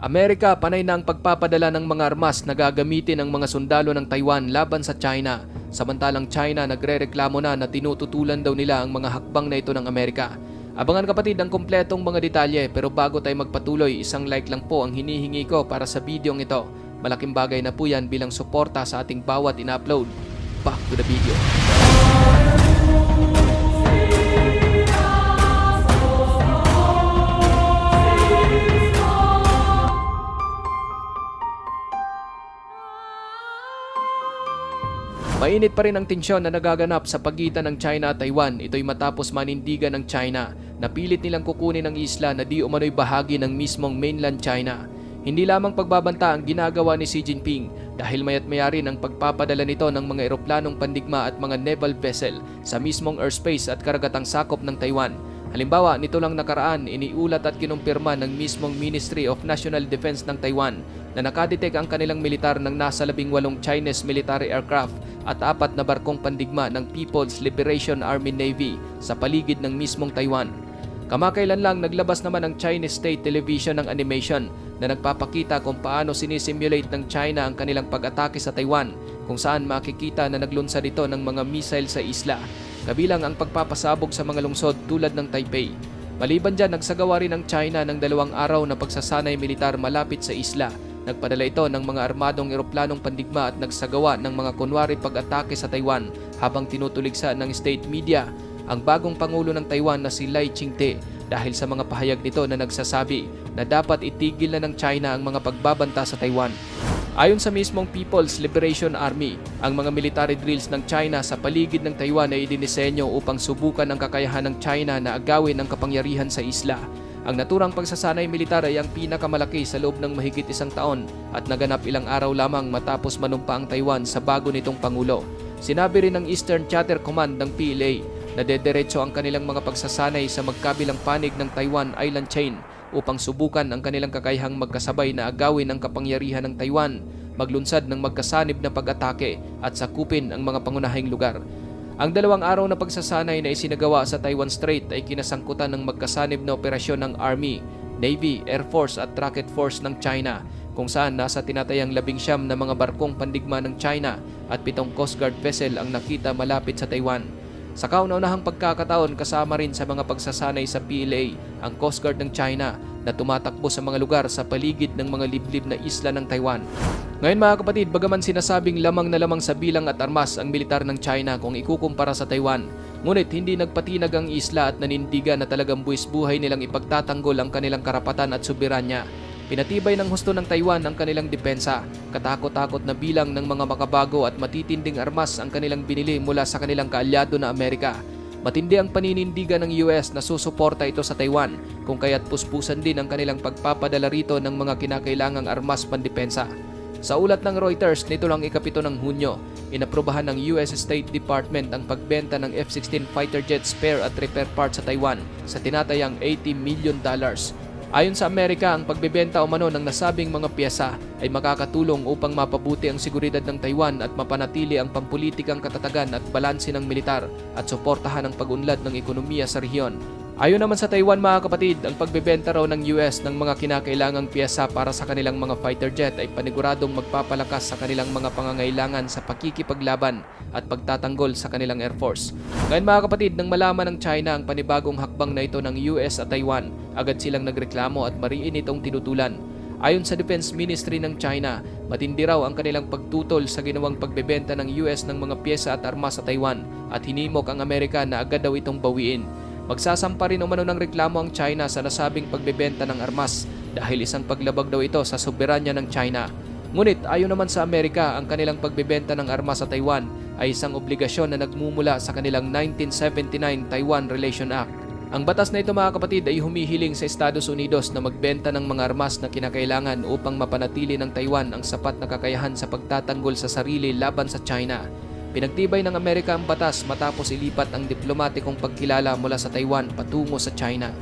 Amerika, panay na ang pagpapadala ng mga armas na gagamitin ng mga sundalo ng Taiwan laban sa China. Samantalang China nagrereklamo na tinututulan daw nila ang mga hakbang na ito ng Amerika. Abangan kapatid ang kumpletong mga detalye, pero bago tayo magpatuloy, isang like lang po ang hinihingi ko para sa videong ito. Malaking bagay na po yan bilang suporta sa ating bawat in-upload. Back to the video. Mainit pa rin ang tensyon na nagaganap sa pagitan ng China at Taiwan. Ito'y matapos manindigan ng China na pilit nilang kukunin ang isla na di umano'y bahagi ng mismong mainland China. Hindi lamang pagbabanta ang ginagawa ni Xi Jinping dahil maya't maya rin ang pagpapadala nito ng mga eroplanong pandigma at mga naval vessel sa mismong airspace at karagatang sakop ng Taiwan. Halimbawa, nito lang nakaraan, iniulat at kinumpirma ng mismong Ministry of National Defense ng Taiwan na nakadetect ang kanilang militar ng nasa 18 Chinese military aircraft at 4 na barkong pandigma ng People's Liberation Army Navy sa paligid ng mismong Taiwan. Kamakailan lang naglabas naman ang Chinese State Television ng animation na nagpapakita kung paano sinisimulate ng China ang kanilang pag-atake sa Taiwan, kung saan makikita na naglunsad ito ng mga missile sa isla, kabilang ang pagpapasabog sa mga lungsod tulad ng Taipei. Maliban dyan, nagsagawa rin ang China ng 2 araw na pagsasanay militar malapit sa isla. Nagpadala ito ng mga armadong eroplanong pandigma at nagsagawa ng mga kunwari pag-atake sa Taiwan habang tinutuligsa ng state media ang bagong pangulo ng Taiwan na si Lai Ching-te dahil sa mga pahayag nito na nagsasabi na dapat itigil na ng China ang mga pagbabanta sa Taiwan. Ayon sa mismong People's Liberation Army, ang mga military drills ng China sa paligid ng Taiwan ay idinisenyo upang subukan ang kakayahan ng China na agawin ang kapangyarihan sa isla. Ang naturang pagsasanay militar ay ang pinakamalaki sa loob ng mahigit 1 taon at naganap ilang araw lamang matapos manumpa ang Taiwan sa bago nitong Pangulo. Sinabi rin ng Eastern Chatter Command ng PLA na dederecho ang kanilang mga pagsasanay sa magkabilang panig ng Taiwan Island Chain upang subukan ang kanilang kakayahang magkasabay na agawin ang kapangyarihan ng Taiwan, maglunsad ng magkasanib na pag-atake at sakupin ang mga pangunahing lugar. Ang 2 araw na pagsasanay na isinagawa sa Taiwan Strait ay kinasangkutan ng magkasanib na operasyon ng Army, Navy, Air Force at Rocket Force ng China, kung saan nasa tinatayang 19 na mga barkong pandigma ng China at 7 Coast Guard vessel ang nakita malapit sa Taiwan. Sa kauna-unahang pagkakataon, kasama rin sa mga pagsasanay sa PLA ang Coast Guard ng China na tumatakbo sa mga lugar sa paligid ng mga liblib na isla ng Taiwan. Ngayon mga kapatid, bagaman sinasabing lamang na lamang sa bilang at armas ang militar ng China kung ikukumpara sa Taiwan, ngunit hindi nagpatinag ang isla at nanindigan na talagang buwis buhay nilang ipagtatanggol ang kanilang karapatan at soberanya. Pinatibay ng husto ng Taiwan ang kanilang depensa, katakot-takot na bilang ng mga makabago at matitinding armas ang kanilang binili mula sa kanilang kaalyado na Amerika. Matindi ang paninindigan ng US na susuporta ito sa Taiwan, kung kaya't puspusan din ang kanilang pagpapadala rito ng mga kinakailangang armas pandepensa. Sa ulat ng Reuters nito lang ika-7 ng Hunyo, inaprubahan ng US State Department ang pagbenta ng F-16 fighter jet spare at repair parts sa Taiwan sa tinatayang $80 million. Ayon sa Amerika, ang pagbebenta umano ng nasabing mga piyesa ay makakatulong upang mapabuti ang seguridad ng Taiwan at mapanatili ang pampulitikang katatagan at balanse ng militar at suportahan ang pag-unlad ng ekonomiya sa rehiyon. Ayon naman sa Taiwan mga kapatid, ang pagbebenta raw ng US ng mga kinakailangang piyesa para sa kanilang mga fighter jet ay paniguradong magpapalakas sa kanilang mga pangangailangan sa pakikipaglaban at pagtatanggol sa kanilang Air Force. Ngayon mga kapatid, nang malaman ng China ang panibagong hakbang na ito ng US at Taiwan, agad silang nagreklamo at mariin itong tinutulan. Ayon sa Defense Ministry ng China, matindi raw ang kanilang pagtutol sa ginawang pagbebenta ng US ng mga piyesa at armas sa Taiwan at hinimok ang Amerika na agad daw itong bawiin. Magsasampa rin umano ng reklamo ang China sa nasabing pagbebenta ng armas dahil isang paglabag daw ito sa soberanya ng China. Ngunit ayon naman sa Amerika, ang kanilang pagbebenta ng armas sa Taiwan ay isang obligasyon na nagmumula sa kanilang 1979 Taiwan Relation Act. Ang batas na ito mga kapatid ay humihiling sa Estados Unidos na magbenta ng mga armas na kinakailangan upang mapanatili ng Taiwan ang sapat na kakayahan sa pagtatanggol sa sarili laban sa China. Pinagtibay ng Amerika ang batas matapos ilipat ang diplomatikong pagkilala mula sa Taiwan patungo sa China.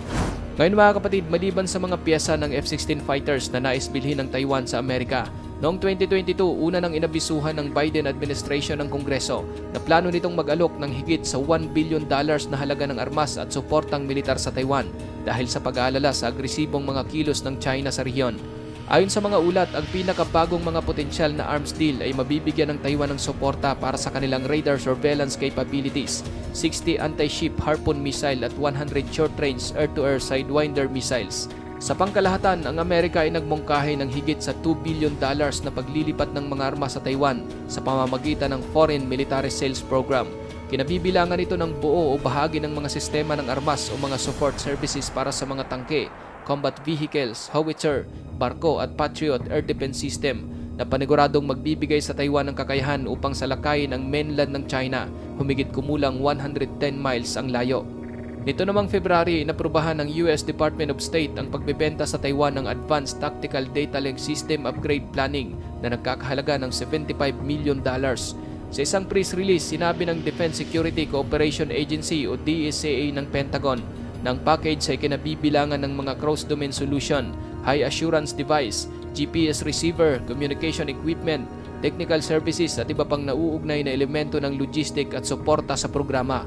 Ngayon mga kapatid, maliban sa mga piyesa ng F-16 fighters na nais bilhin ng Taiwan sa Amerika, noong 2022, una nang inabisuhan ng Biden administration ng Kongreso na plano nitong mag-alok ng higit sa $1 billion na halaga ng armas at suportang militar sa Taiwan dahil sa pag-aalala sa agresibong mga kilos ng China sa rehiyon. Ayon sa mga ulat, ang pinakabagong mga potensyal na arms deal ay mabibigyan ng Taiwan ng suporta para sa kanilang radar surveillance capabilities, 60 anti-ship Harpoon missile at 100 short-range air-to-air Sidewinder missiles. Sa pangkalahatan, ang Amerika ay nagmungkahi ng higit sa $2 billion na paglilipat ng mga armas sa Taiwan sa pamamagitan ng Foreign Military Sales Program. Kinabibilangan ito ng buo o bahagi ng mga sistema ng armas o mga support services para sa mga tangke, combat vehicles, howitzer, barko at Patriot Air Defense System na paniguradong magbibigay sa Taiwan ng kakayahan upang salakayin ang mainland ng China, humigit kumulang 110 miles ang layo. Nito namang February, inaprubahan ng US Department of State ang pagbebenta sa Taiwan ng Advanced Tactical Data Link System Upgrade Planning na nagkakahalaga ng $75 million. Sa isang press release, sinabi ng Defense Security Cooperation Agency o DSCA ng Pentagon na ang package ay kinabibilangan ng mga cross-domain solution, high assurance device, GPS receiver, communication equipment, technical services at iba pang nauugnay na elemento ng logistic at suporta sa programa.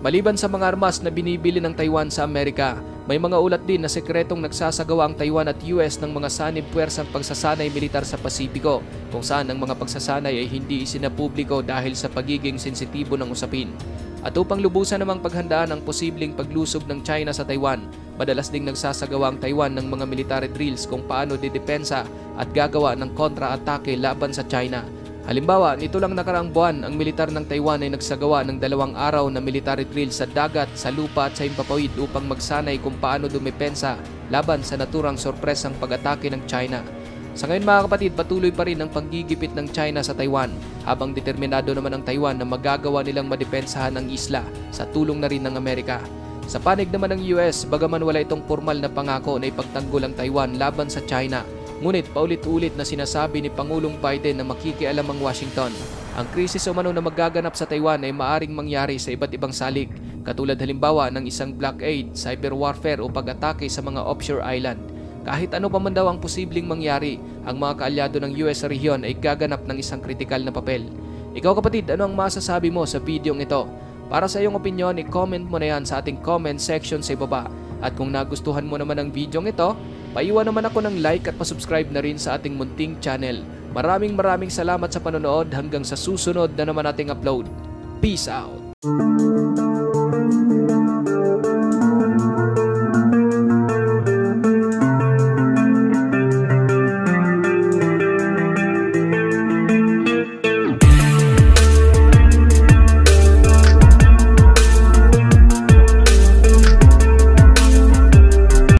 Maliban sa mga armas na binibili ng Taiwan sa Amerika, may mga ulat din na sekretong nagsasagawa ang Taiwan at US ng mga sanib puwersang pagsasanay militar sa Pasipiko, kung saan ang mga pagsasanay ay hindi isinapubliko dahil sa pagiging sensitibo ng usapin. At upang lubusan namang paghandaan ang posibleng paglusob ng China sa Taiwan, madalas ding nagsasagawa ang Taiwan ng mga military drills kung paano didepensa at gagawa ng kontra-atake laban sa China. Halimbawa, nito lang nakaraang buwan, ang militar ng Taiwan ay nagsagawa ng 2 araw na military drill sa dagat, sa lupa at sa himpapawid upang magsanay kung paano dumepensa laban sa naturang sorpresang pag-atake ng China. Sa ngayon mga kapatid, patuloy pa rin ang paggigipit ng China sa Taiwan, habang determinado naman ang Taiwan na magagawa nilang madepensahan ang isla sa tulong na rin ng Amerika. Sa panig naman ng US, bagaman wala itong formal na pangako na ipagtanggol ang Taiwan laban sa China, ngunit paulit-ulit na sinasabi ni Pangulong Biden na makikialam ang Washington. Ang krisis umano na magaganap sa Taiwan ay maaring mangyari sa iba't ibang salik, katulad halimbawa ng isang blockade, cyber warfare o pag-atake sa mga offshore island. Kahit ano pa man daw ang posibleng mangyari, ang mga kaalyado ng US sa rehiyon ay gaganap ng isang kritikal na papel. Ikaw kapatid, ano ang masasabi mo sa videong ito? Para sa iyong opinion, i-comment mo na yan sa ating comment section sa ibaba. At kung nagustuhan mo naman ang videong ito, paiwan naman ako ng like at pasubscribe na rin sa ating munting channel. Maraming salamat sa panonood, hanggang sa susunod na naman ating upload. Peace out!